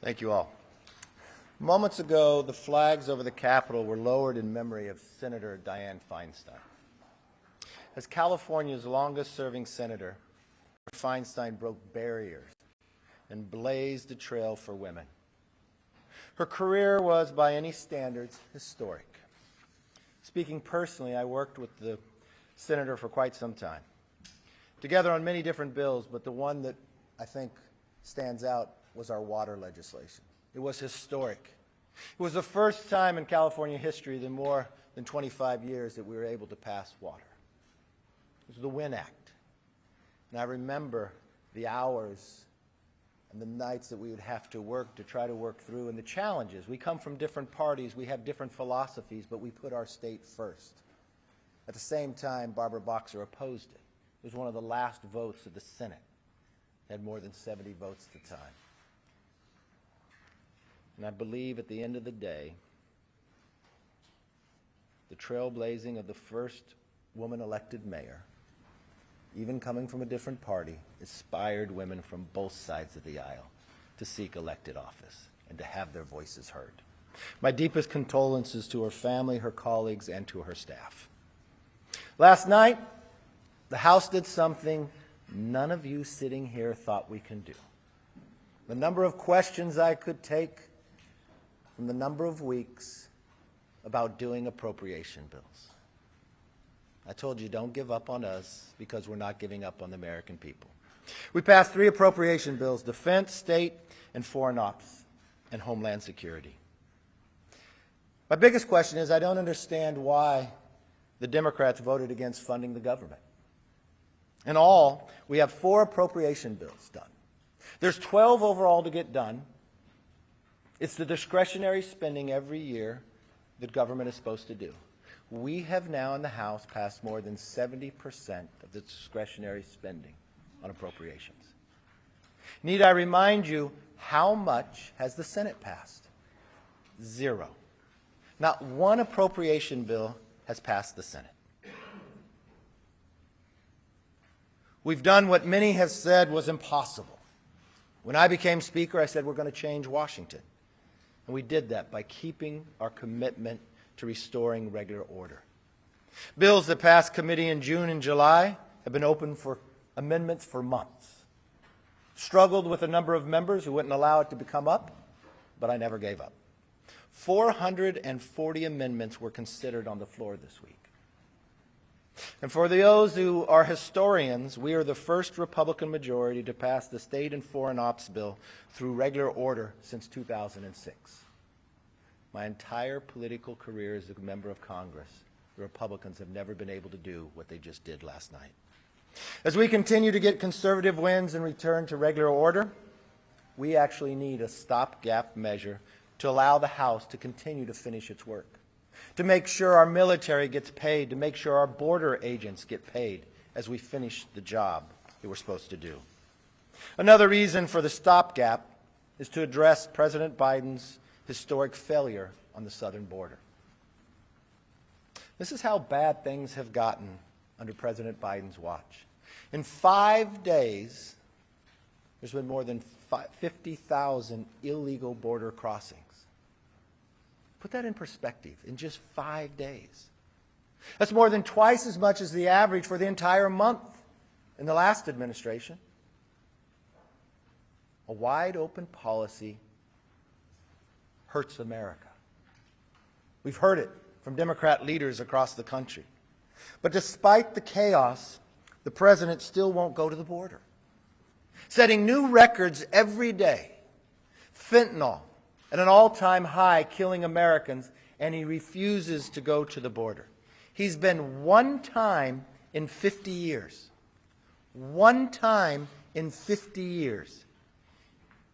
Thank you all. Moments ago, the flags over the Capitol were lowered in memory of Senator Diane Feinstein. As California's longest-serving senator, Feinstein broke barriers and blazed a trail for women. Her career was, by any standards, historic. Speaking personally, I worked with the senator for quite some time, together on many different bills, but the one that I think stands out was our water legislation. It was historic. It was the first time in California history in more than 25 years that we were able to pass water. It was the WIN Act. And I remember the hours and the nights that we would have to work to try to work through, and the challenges. We come from different parties, we have different philosophies, but we put our state first. At the same time, Barbara Boxer opposed it. It was one of the last votes of the Senate. It had more than 70 votes at the time. And I believe at the end of the day, the trailblazing of the first woman elected mayor, even coming from a different party, inspired women from both sides of the aisle to seek elected office and to have their voices heard. My deepest condolences to her family, her colleagues, and to her staff. Last night, the House did something none of you sitting here thought we can do. The number of questions I could take from the number of weeks about doing appropriation bills. I told you, don't give up on us, because we're not giving up on the American people. We passed 3 appropriation bills: defense, state, and foreign ops, and homeland security. My biggest question is, I don't understand why the Democrats voted against funding the government. In all, we have 4 appropriation bills done. There's 12 overall to get done. It's the discretionary spending every year that government is supposed to do. We have now in the House passed more than 70% of the discretionary spending on appropriations. Need I remind you, how much has the Senate passed? 0. Not one appropriation bill has passed the Senate. We've done what many have said was impossible. When I became Speaker, I said we're going to change Washington. And we did that by keeping our commitment to restoring regular order. Bills that passed committee in June and July have been open for amendments for months. Struggled with a number of members who wouldn't allow it to come up, but I never gave up. 440 amendments were considered on the floor this week. And for those who are historians, we are the first Republican majority to pass the state and foreign ops bill through regular order since 2006. My entire political career as a member of Congress, the Republicans have never been able to do what they just did last night. As we continue to get conservative wins and return to regular order, we actually need a stopgap measure to allow the House to continue to finish its work, to make sure our military gets paid, to make sure our border agents get paid as we finish the job that we're supposed to do. Another reason for the stopgap is to address President Biden's historic failure on the southern border. This is how bad things have gotten under President Biden's watch. In 5 days, there's been more than 50,000 illegal border crossings. Put that in perspective, in just 5 days. That's more than twice as much as the average for the entire month in the last administration. A wide open policy hurts America. We've heard it from Democrat leaders across the country. But despite the chaos, the president still won't go to the border, setting new records every day. Fentanyl at an all-time high, killing Americans, and he refuses to go to the border. He's been one time in 50 years. One time in 50 years.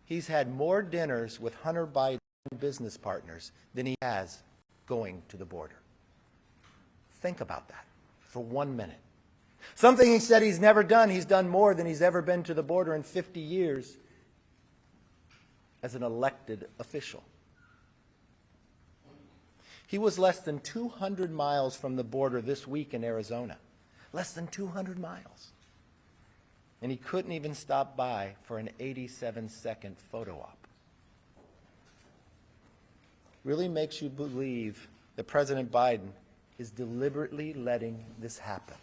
He's had more dinners with Hunter Biden business partners than he has going to the border. Think about that for 1 minute. Something he said he's never done. He's done more than he's ever been to the border in 50 years as an elected official. He was less than 200 miles from the border this week in Arizona. Less than 200 miles. And he couldn't even stop by for an 87-second photo op. really makes you believe that President Biden is deliberately letting this happen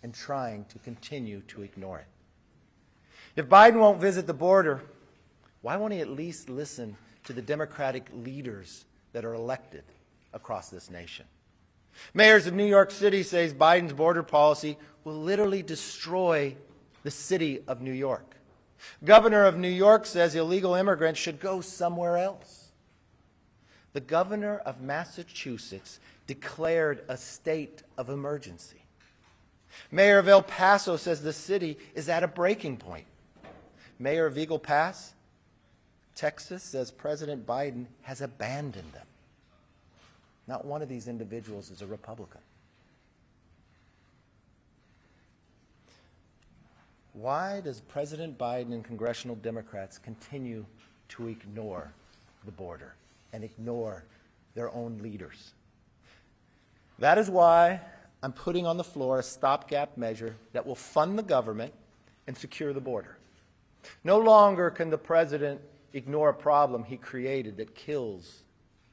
and trying to continue to ignore it. If Biden won't visit the border, why won't he at least listen to the Democratic leaders that are elected across this nation? Mayors of New York City say Biden's border policy will literally destroy the city of New York. Governor of New York says illegal immigrants should go somewhere else. The governor of Massachusetts declared a state of emergency. Mayor of El Paso says the city is at a breaking point. Mayor of Eagle Pass, Texas, says President Biden has abandoned them. Not one of these individuals is a Republican. Why does President Biden and congressional Democrats continue to ignore the border and ignore their own leaders? That is why I'm putting on the floor a stopgap measure that will fund the government and secure the border. No longer can the president ignore a problem he created that kills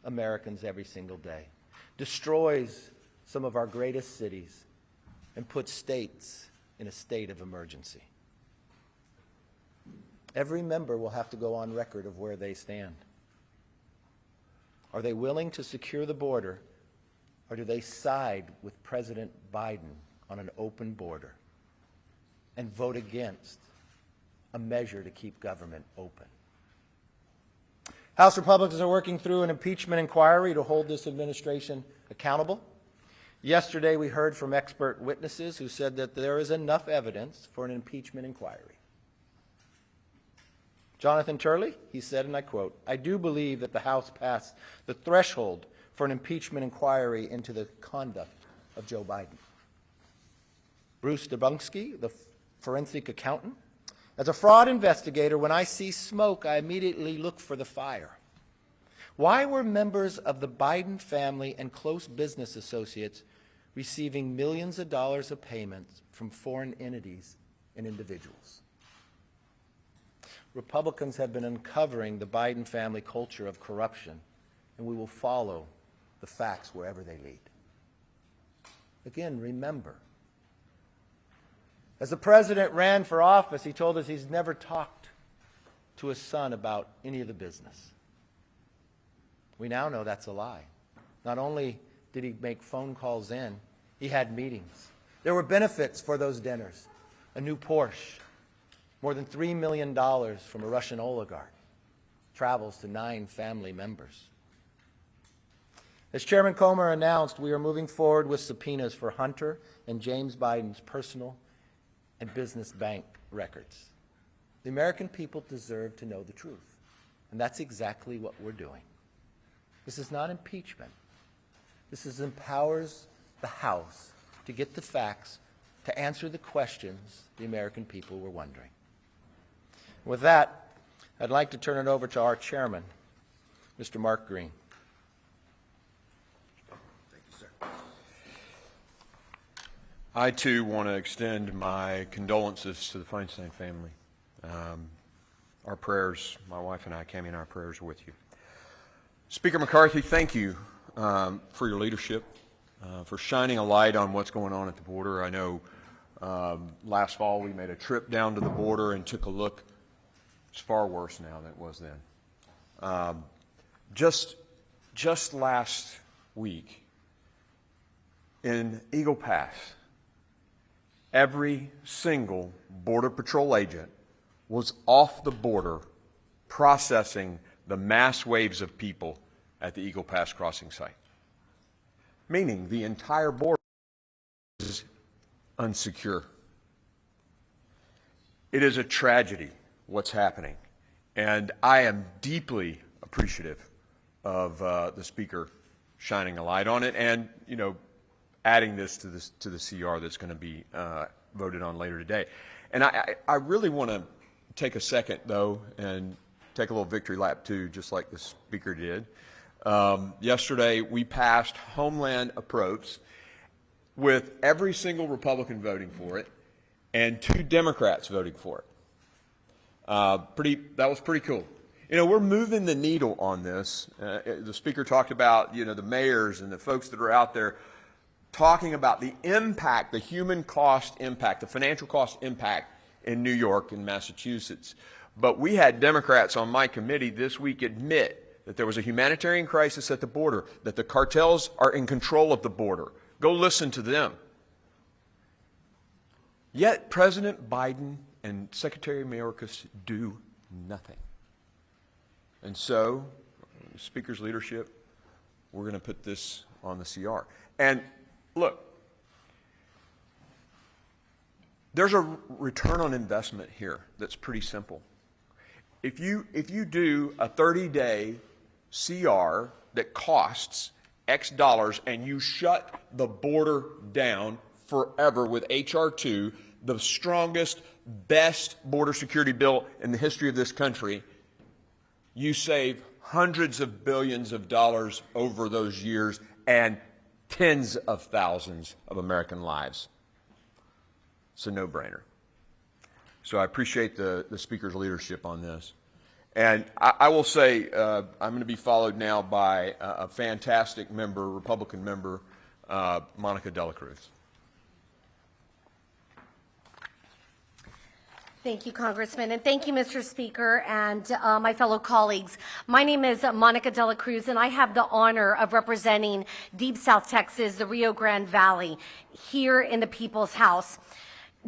Americans every single day, destroys some of our greatest cities, and puts states in a state of emergency. Every member will have to go on record of where they stand. Are they willing to secure the border, or do they side with President Biden on an open border and vote against a measure to keep government open? House Republicans are working through an impeachment inquiry to hold this administration accountable. Yesterday, we heard from expert witnesses who said that there is enough evidence for an impeachment inquiry. Jonathan Turley, he said, and I quote, "I do believe that the House passed the threshold for an impeachment inquiry into the conduct of Joe Biden." Bruce Dubunski, the forensic accountant, "As a fraud investigator, when I see smoke, I immediately look for the fire. Why were members of the Biden family and close business associates receiving millions of dollars of payments from foreign entities and individuals?" Republicans have been uncovering the Biden family culture of corruption, and we will follow the facts wherever they lead. Again, remember, as the president ran for office, he told us he's never talked to his son about any of the business. We now know that's a lie. Not only did he make phone calls in, he had meetings. There were benefits for those dinners. A new Porsche, more than $3 million from a Russian oligarch, travels to 9 family members. As Chairman Comer announced, we are moving forward with subpoenas for Hunter and James Biden's personal and business bank records. The American people deserve to know the truth, and that's exactly what we're doing. This is not impeachment. This empowers the House to get the facts, to answer the questions the American people were wondering. With that, I'd like to turn it over to our chairman, Mr. Mark Green. Thank you, sir. I, too, want to extend my condolences to the Feinstein family. Our prayers, my wife and I, Cammie and our prayers are with you. Speaker McCarthy, thank you for your leadership, for shining a light on what's going on at the border. I know last fall we made a trip down to the border and took a look. It's far worse now than it was then. Just last week in Eagle Pass, every single Border Patrol agent was off the border processing the mass waves of people at the Eagle Pass crossing site, meaning the entire border is unsecure. It is a tragedy what's happening, and I am deeply appreciative of the Speaker shining a light on it and, you know, adding this to the CR that's going to be voted on later today. And I really want to take a second, though, and take a little victory lap, too, just like the Speaker did. Yesterday, we passed Homeland Approach with every single Republican voting for it and 2 Democrats voting for it. That was pretty cool. You know, we're moving the needle on this. The speaker talked about, you know, the mayors and the folks that are out there talking about the impact, the human cost impact, the financial cost impact in New York and Massachusetts. But we had Democrats on my committee this week admit that there was a humanitarian crisis at the border, that the cartels are in control of the border. Go listen to them. Yet President Biden and Secretary Mayorkas do nothing. And so, the Speaker's leadership, we're going to put this on the CR. And look, there's a return on investment here that's pretty simple. If you do a 30-day CR that costs X dollars and you shut the border down forever with H.R. 2, the strongest, best border security bill in the history of this country, you save hundreds of billions of dollars over those years and tens of thousands of American lives. It's a no-brainer. So I appreciate the Speaker's leadership on this. And I will say I'm going to be followed now by a fantastic member, Republican member, Monica De La Cruz. Thank you, Congressman, and thank you, Mr. Speaker, and my fellow colleagues. My name is Monica De La Cruz, and I have the honor of representing Deep South Texas, the Rio Grande Valley, here in the People's House.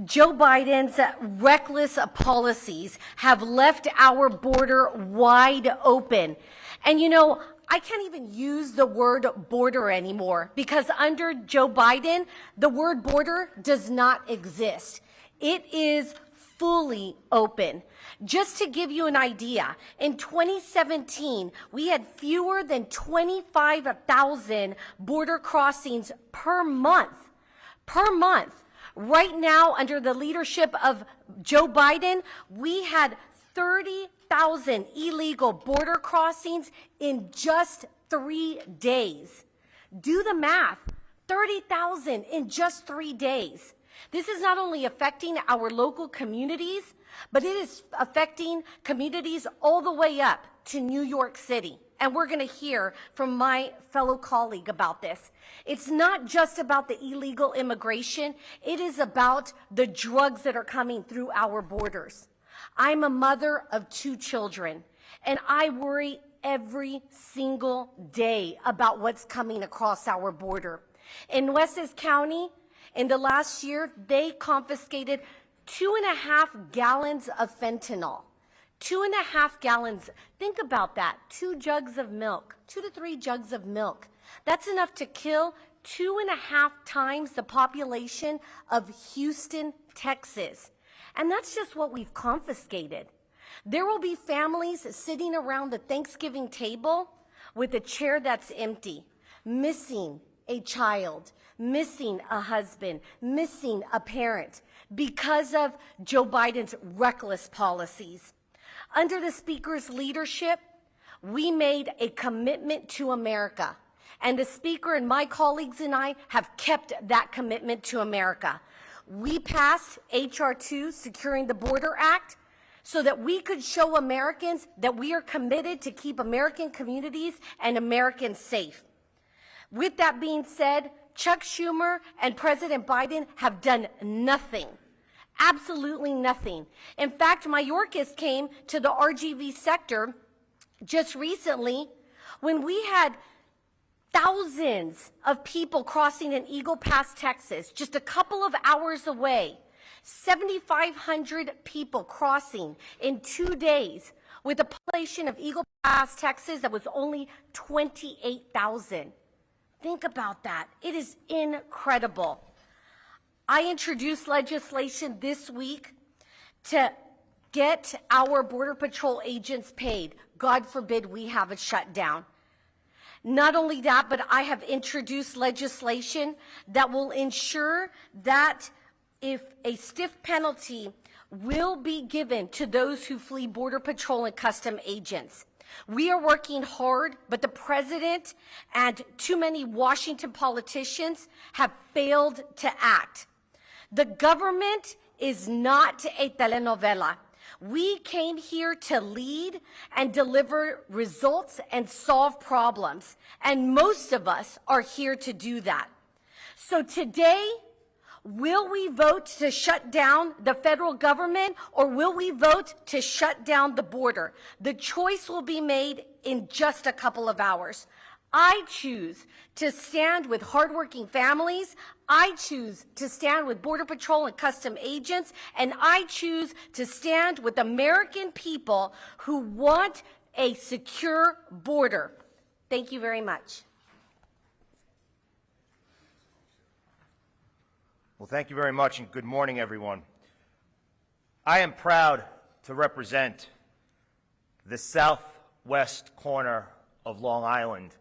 Joe Biden's reckless policies have left our border wide open. And you know, I can't even use the word border anymore because under Joe Biden, the word border does not exist. It is fully open. Just to give you an idea, in 2017, we had fewer than 25,000 border crossings per month. Per month. Right now, under the leadership of Joe Biden, we had 30,000 illegal border crossings in just 3 days. Do the math, 30,000 in just 3 days. This is not only affecting our local communities, but it is affecting communities all the way up to New York City. And we're going to hear from my fellow colleague about this. It's not just about the illegal immigration. It is about the drugs that are coming through our borders. I'm a mother of 2 children, and I worry every single day about what's coming across our border. In Nueces County, in the last year, they confiscated 2.5 gallons of fentanyl. 2.5 gallons. Think about that. 2 jugs of milk, 2 to 3 jugs of milk. That's enough to kill 2.5 times the population of Houston, Texas. And that's just what we've confiscated. There will be families sitting around the Thanksgiving table with a chair that's empty, missing a child, missing a husband, missing a parent because of Joe Biden's reckless policies. Under the Speaker's leadership, we made a commitment to America. And the Speaker and my colleagues and I have kept that commitment to America. We passed H.R. 2, Securing the Border Act, so that we could show Americans that we are committed to keep American communities and Americans safe. With that being said, Chuck Schumer and President Biden have done nothing. Absolutely nothing. In fact, Mayorkas came to the RGV sector just recently when we had thousands of people crossing in Eagle Pass, Texas, just a couple of hours away. 7,500 people crossing in 2 days with a population of Eagle Pass, Texas that was only 28,000. Think about that. It is incredible. I introduced legislation this week to get our Border Patrol agents paid. God forbid we have a shutdown. Not only that, but I have introduced legislation that will ensure that if a stiff penalty will be given to those who flee Border Patrol and custom agents. We are working hard, but the president and too many Washington politicians have failed to act. The government is not a telenovela. We came here to lead and deliver results and solve problems, and most of us are here to do that. So today, will we vote to shut down the federal government, or will we vote to shut down the border? The choice will be made in just a couple of hours. I choose to stand with hardworking families. I choose to stand with Border Patrol and custom agents. And I choose to stand with American people who want a secure border. Thank you very much. Well, thank you very much, and good morning, everyone. I am proud to represent the southwest corner of Long Island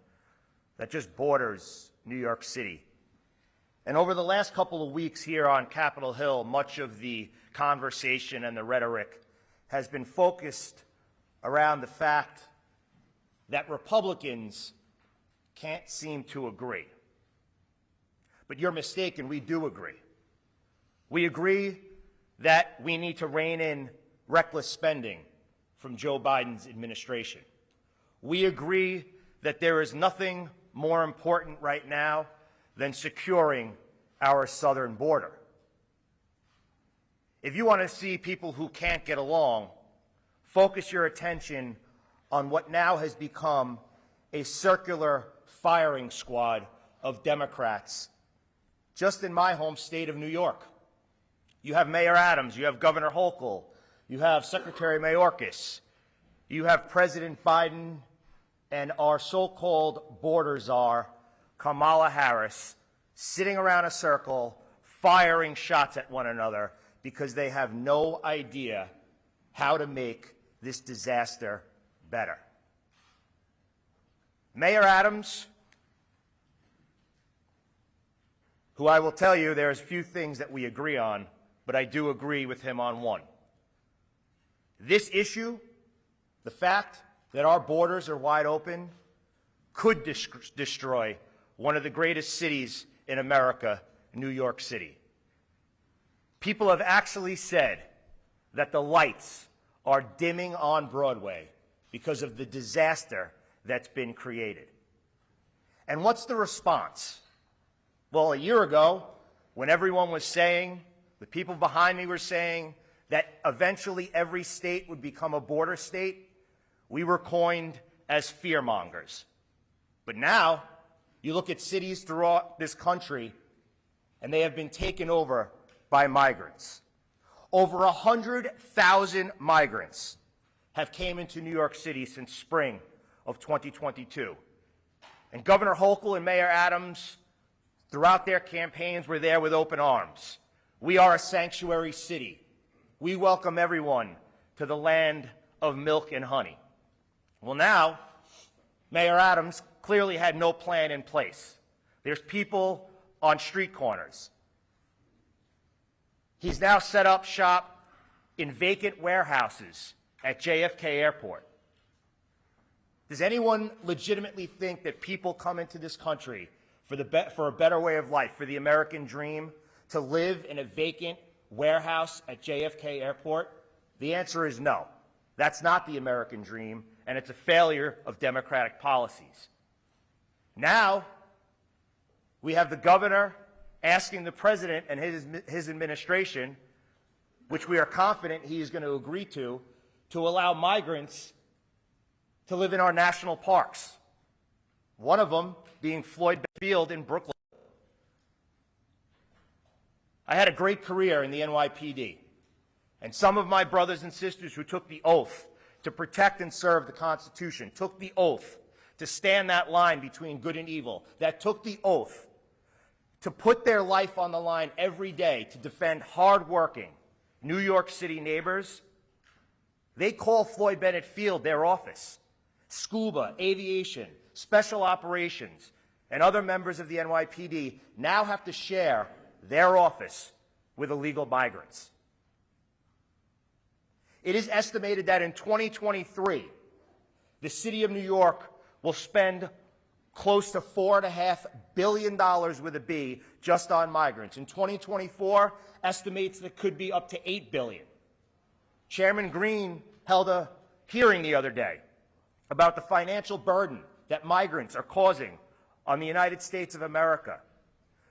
that just borders New York City. And over the last couple of weeks here on Capitol Hill, much of the conversation and the rhetoric has been focused around the fact that Republicans can't seem to agree. But you're mistaken, we do agree. We agree that we need to rein in reckless spending from Joe Biden's administration. We agree that there is nothing more important right now than securing our southern border. If you want to see people who can't get along, focus your attention on what now has become a circular firing squad of Democrats just in my home state of New York. You have Mayor Adams, you have Governor Hochul, you have Secretary Mayorkas, you have President Biden, and our so-called border czar, Kamala Harris, sitting around a circle, firing shots at one another because they have no idea how to make this disaster better. Mayor Adams, who I will tell you there's few things that we agree on, but I do agree with him on one. This issue, the fact that our borders are wide open, could destroy one of the greatest cities in America, New York City. People have actually said that the lights are dimming on Broadway because of the disaster that's been created. And what's the response? Well, a year ago, when everyone was saying, the people behind me were saying, that eventually every state would become a border state, we were coined as fearmongers. But now, you look at cities throughout this country, and they have been taken over by migrants. Over 100,000 migrants have came into New York City since spring of 2022. And Governor Hochul and Mayor Adams, throughout their campaigns, were there with open arms. We are a sanctuary city. We welcome everyone to the land of milk and honey. Well, now, Mayor Adams clearly had no plan in place. There's people on street corners. He's now set up shop in vacant warehouses at JFK Airport. Does anyone legitimately think that people come into this country for a better way of life, for the American dream, to live in a vacant warehouse at JFK Airport? The answer is no. That's not the American dream, and it's a failure of Democratic policies. Now, we have the governor asking the president and his administration, which we are confident he is going to agree to allow migrants to live in our national parks. One of them being Floyd Field in Brooklyn. I had a great career in the NYPD, and some of my brothers and sisters who took the oath to protect and serve the Constitution, took the oath to stand that line between good and evil, that took the oath to put their life on the line every day to defend hardworking New York City neighbors, they call Floyd Bennett Field their office. Scuba, aviation, special operations, and other members of the NYPD now have to share their office with illegal migrants. It is estimated that in 2023, the city of New York will spend close to $4.5 billion with a B just on migrants. In 2024, estimates that could be up to $8 billion. Chairman Green held a hearing the other day about the financial burden that migrants are causing on the United States of America.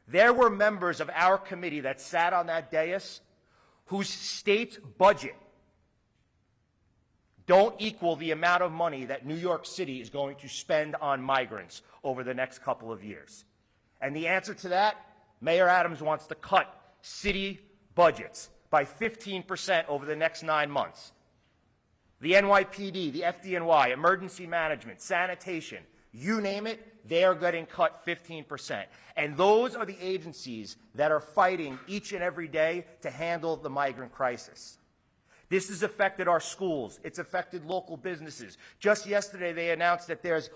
There were members of our committee that sat on that dais whose state's budget don't equal the amount of money that New York City is going to spend on migrants over the next couple of years. And the answer to that, Mayor Adams wants to cut city budgets by 15% over the next 9 months. The NYPD, the FDNY, emergency management, sanitation, you name it, they are getting cut 15%. And those are the agencies that are fighting each and every day to handle the migrant crisis. This has affected our schools. It's affected local businesses. Just yesterday, they announced that there's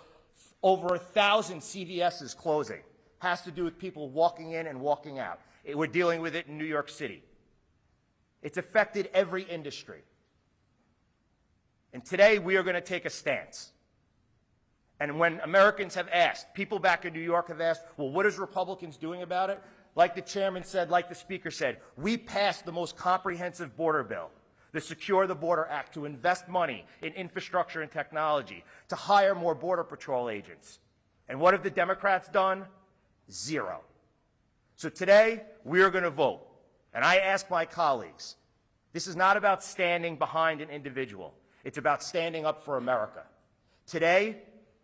over 1,000 CVS's closing. Has to do with people walking in and walking out. We're dealing with it in New York City. It's affected every industry. And today, we are going to take a stance. And when Americans have asked, people back in New York have asked, well, what is Republicans doing about it? Like the chairman said, like the speaker said, we passed the most comprehensive border bill, the Secure the Border Act, to invest money in infrastructure and technology, to hire more Border Patrol agents. And what have the Democrats done? Zero. So today, we are going to vote. And I ask my colleagues, this is not about standing behind an individual. It's about standing up for America. Today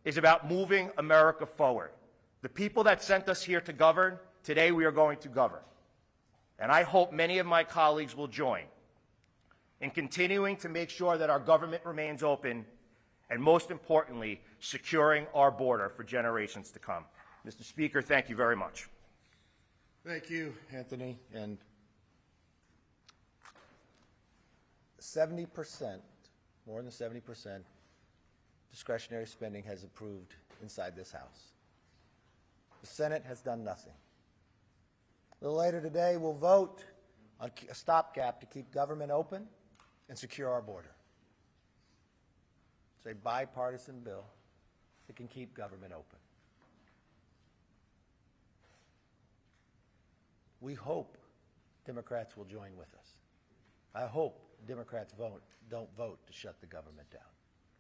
is about moving America forward. The people that sent us here to govern, today we are going to govern. And I hope many of my colleagues will join in continuing to make sure that our government remains open and, most importantly, securing our border for generations to come. Mr. Speaker, thank you very much. Thank you, Anthony. And 70%, more than 70%, discretionary spending has approved inside this House. The Senate has done nothing. A little later today, we'll vote on a stopgap to keep government open and secure our border. It's a bipartisan bill that can keep government open. We hope Democrats will join with us. I hope Democrats don't vote to shut the government down.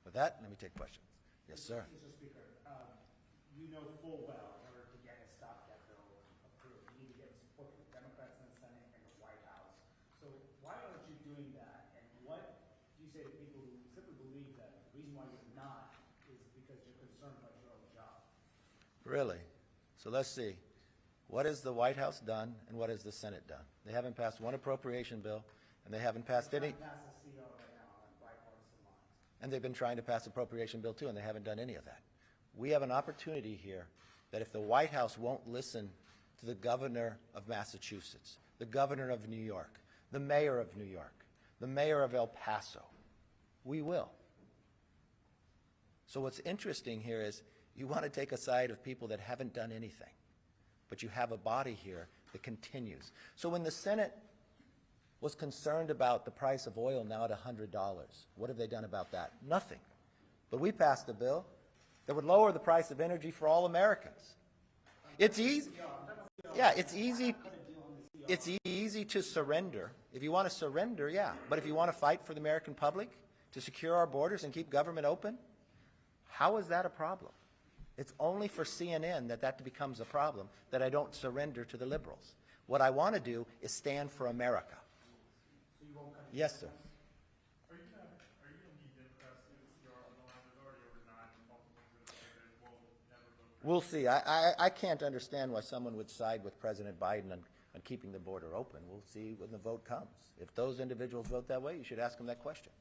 With that, let me take questions. Yes, sir. Mr. Speaker, you know full well in order to get a stopgap bill approved, you need to get support from the Democrats in the Senate and the White House. So why aren't you doing that? And what do you say to people who simply believe that the reason why you're not is because you're concerned about your own job? Really? So let's see. What has the White House done and what has the Senate done? They haven't passed one appropriation bill, and they haven't passed any. And they've been trying to pass appropriation bill too, and they haven't done any of that. We have an opportunity here that if the White House won't listen to the governor of Massachusetts, the governor of New York, the mayor of New York, the mayor of El Paso, we will. So what's interesting here is you want to take a side of people that haven't done anything, but you have a body here that continues. So when the Senate was concerned about the price of oil now at $100. What have they done about that? Nothing. But we passed a bill that would lower the price of energy for all Americans. It's easy. Yeah, it's easy. It's easy to surrender. If you want to surrender, yeah. But if you want to fight for the American public, to secure our borders and keep government open, how is that a problem? It's only for CNN that becomes a problem, that I don't surrender to the liberals. What I want to do is stand for America. Yes, sir. Are you going to need Democrats to secure on the line? There's already over 9 Republicans that will never vote. We'll see. I can't understand why someone would side with President Biden on keeping the border open. We'll see when the vote comes. If those individuals vote that way, you should ask them that question.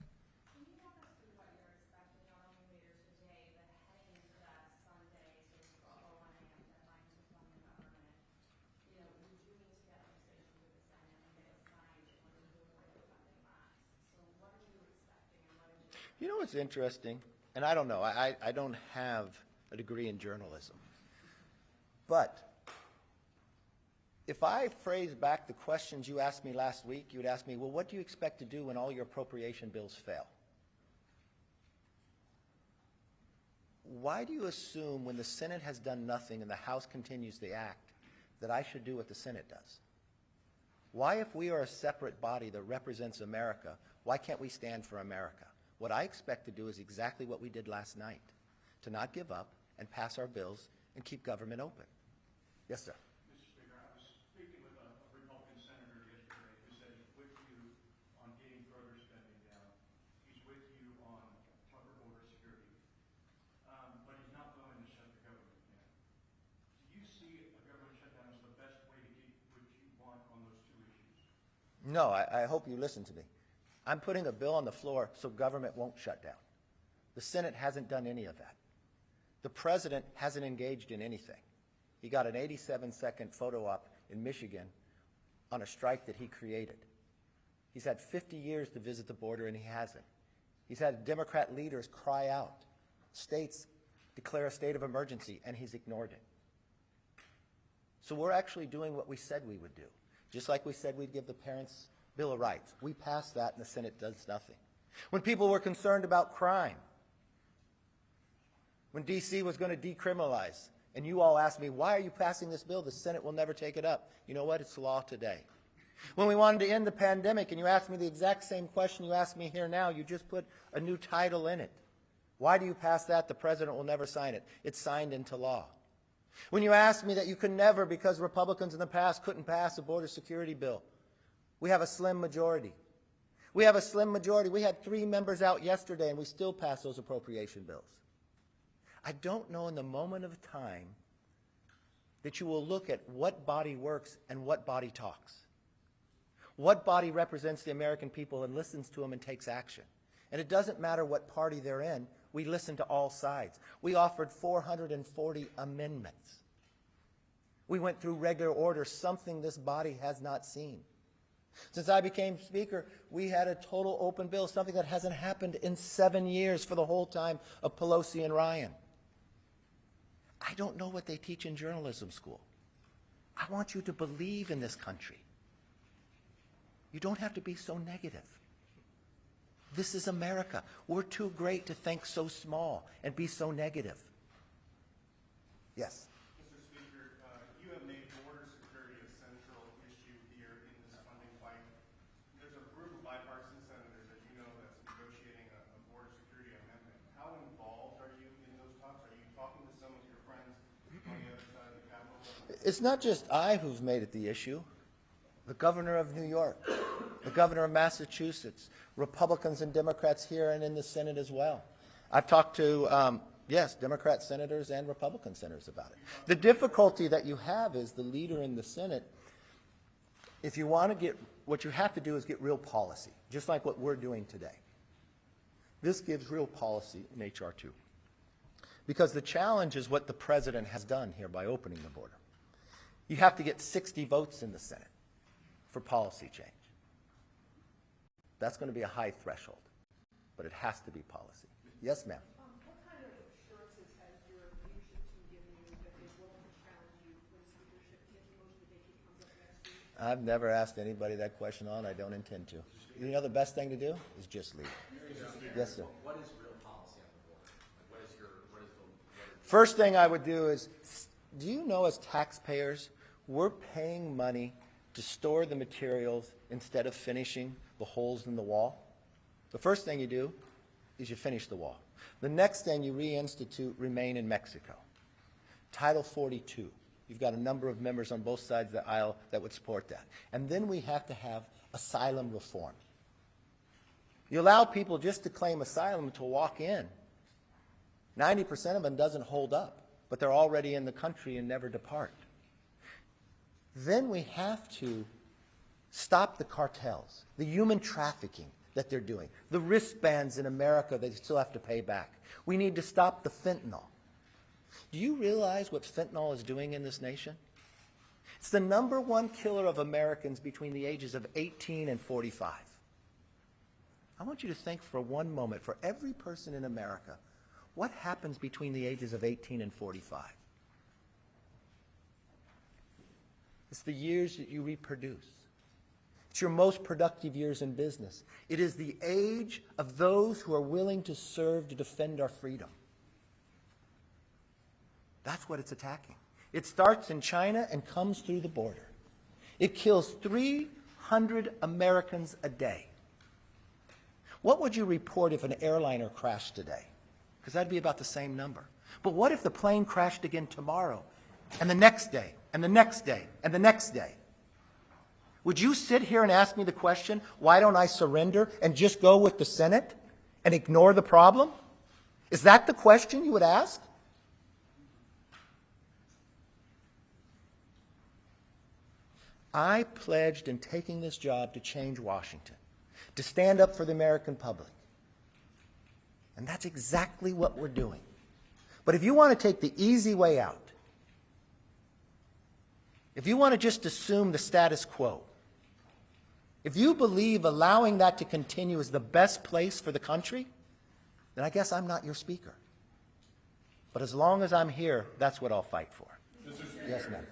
Can you walk us through what you're expecting, not only later today, but heading into that Sunday, sort of 1 a.m. deadline to form the government? You know, you do need to get legislation through the Senate and get it signed in order to deliver the funding last. So what are you expecting and what are you... You know what's interesting? And I don't know. I don't have a degree in journalism. But if I phrase back the questions you asked me last week, you would ask me, well, what do you expect to do when all your appropriation bills fail? Why do you assume when the Senate has done nothing and the House continues the act that I should do what the Senate does? Why, if we are a separate body that represents America, Why can't we stand for America? What I expect to do is exactly what we did last night, to not give up and pass our bills and keep government open. Yes, sir. Mr. Speaker, I was speaking with a Republican senator yesterday who said he's with you on getting further spending down. He's with you on tougher border security. But he's not willing to shut the government down. Do you see a government shutdown as the best way to get what you want on those two issues? No, I hope you listen to me. I'm putting a bill on the floor so government won't shut down. The Senate hasn't done any of that. The president hasn't engaged in anything. He got an 87-second photo op in Michigan on a strike that he created. He's had 50 years to visit the border, and he hasn't. He's had Democrat leaders cry out. States declare a state of emergency, and he's ignored it. So we're actually doing what we said we would do. Just like we said we'd give the parents Bill of Rights. We passed that, and the Senate does nothing. When people were concerned about crime, when D.C. was going to decriminalize, and you all asked me, why are you passing this bill? The Senate will never take it up. You know what? It's law today. When we wanted to end the pandemic, and you asked me the exact same question you asked me here now, you just put a new title in it. Why do you pass that? The president will never sign it. It's signed into law. When you asked me that you could never, because Republicans in the past couldn't pass a border security bill, we have a slim majority. We have a slim majority. We had 3 members out yesterday, and we still passed those appropriation bills. I don't know in the moment of time that you will look at what body works and what body talks. What body represents the American people and listens to them and takes action. And it doesn't matter what party they're in. We listen to all sides. We offered 440 amendments. We went through regular order, something this body has not seen. Since I became Speaker, we had a total open bill, something that hasn't happened in 7 years for the whole time of Pelosi and Ryan. I don't know what they teach in journalism school. I want you to believe in this country. You don't have to be so negative. This is America. We're too great to think so small and be so negative. Yes? Mr. Speaker, you have made border security a central issue here in this funding fight. There's a group of bipartisan senators, as you know, that's negotiating a border security amendment. How involved are you in those talks? Are you talking to some of your friends on the other side of the Capitol? It's not just I who's made it the issue. The governor of New York, the governor of Massachusetts, Republicans and Democrats here and in the Senate as well. I've talked to, yes, Democrat senators and Republican senators about it. The difficulty that you have is the leader in the Senate, if you want to get, what you have to do is get real policy, just like what we're doing today. This gives real policy in H.R. 2. Because the challenge is what the president has done here by opening the border. You have to get 60 votes in the Senate for policy change. That's going to be a high threshold, but it has to be policy. Yes, ma'am. What kind of assurances has your leadership team given you that they won't challenge you when speakership motion debate comes up next week? I've never asked anybody that question on. I don't intend to. You know the best thing to do is just leave. Yes, sir. What is real policy on the border? What is First thing I would do is, do you know as taxpayers, we're paying money to store the materials instead of finishing the holes in the wall? The first thing you do is you finish the wall. The next thing you reinstitute Remain in Mexico. Title 42. You've got a number of members on both sides of the aisle that would support that. And then we have to have asylum reform. You allow people just to claim asylum to walk in. 90% of them doesn't hold up, but they're already in the country and never depart. Then we have to stop the cartels, the human trafficking that they're doing, the wristbands in America they still have to pay back. We need to stop the fentanyl. Do you realize what fentanyl is doing in this nation? It's the #1 killer of Americans between the ages of 18 and 45. I want you to think for one moment, for every person in America, what happens between the ages of 18 and 45? It's the years that you reproduce. It's your most productive years in business. It is the age of those who are willing to serve to defend our freedom. That's what it's attacking. It starts in China and comes through the border. It kills 300 Americans a day. What would you report if an airliner crashed today? Because that'd be about the same number. But what if the plane crashed again tomorrow, and the next day, and the next day, and the next day? Would you sit here and ask me the question, why don't I surrender and just go with the Senate and ignore the problem? Is that the question you would ask? I pledged in taking this job to change Washington, to stand up for the American public. And that's exactly what we're doing. But if you want to take the easy way out, if you want to just assume the status quo, if you believe allowing that to continue is the best place for the country, then I guess I'm not your speaker. But as long as I'm here, that's what I'll fight for. Yes, ma'am.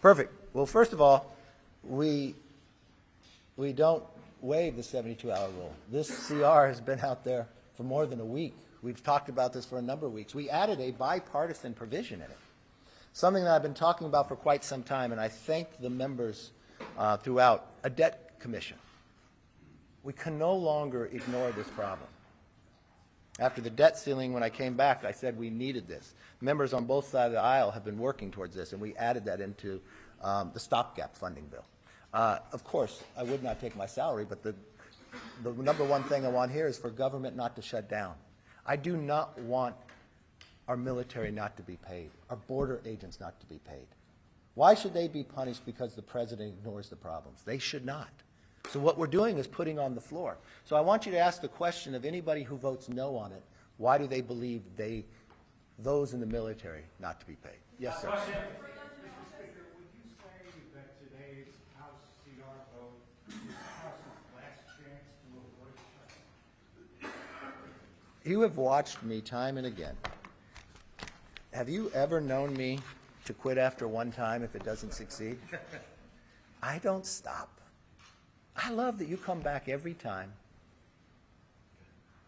Perfect. Well, first of all, we don't waive the 72-hour rule. This CR has been out there for more than a week. We've talked about this for a number of weeks. We added a bipartisan provision in it, something that I've been talking about for quite some time, and I thank the members throughout, a debt commission. We can no longer ignore this problem. After the debt ceiling, when I came back, I said we needed this. Members on both sides of the aisle have been working towards this, and we added that into the stopgap funding bill. Of course, I would not take my salary, but the number one thing I want here is for government not to shut down. I do not want our military not to be paid, our border agents not to be paid. Why should they be punished because the president ignores the problems? They should not. So what we're doing is putting on the floor. So I want you to ask the question of anybody who votes no on it, why do they believe those in the military not to be paid? Yes, sir. Mr. Speaker, would you say that today's House CR vote is the House's last chance to avoid shutdown? You have watched me time and again. Have you ever known me to quit after one time if it doesn't succeed? I don't stop. I love that you come back every time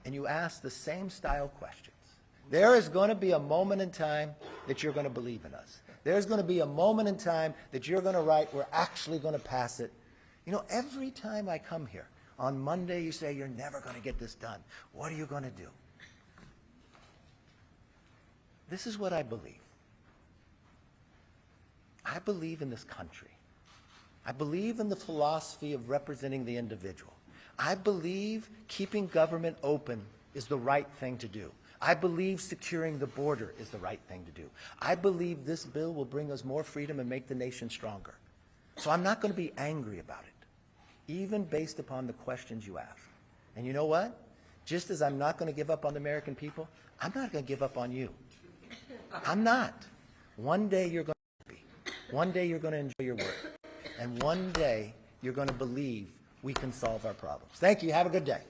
and you ask the same style questions. There is going to be a moment in time that you're going to believe in us. There's going to be a moment in time that you're going to write, we're actually going to pass it. You know, every time I come here, on Monday you say, you're never going to get this done. What are you going to do? This is what I believe. I believe in this country. I believe in the philosophy of representing the individual. I believe keeping government open is the right thing to do. I believe securing the border is the right thing to do. I believe this bill will bring us more freedom and make the nation stronger. So I'm not going to be angry about it, even based upon the questions you ask. And you know what? Just as I'm not going to give up on the American people, I'm not going to give up on you. I'm not. One day you're going to be. One day you're going to enjoy your work. And one day, you're going to believe we can solve our problems. Thank you. Have a good day.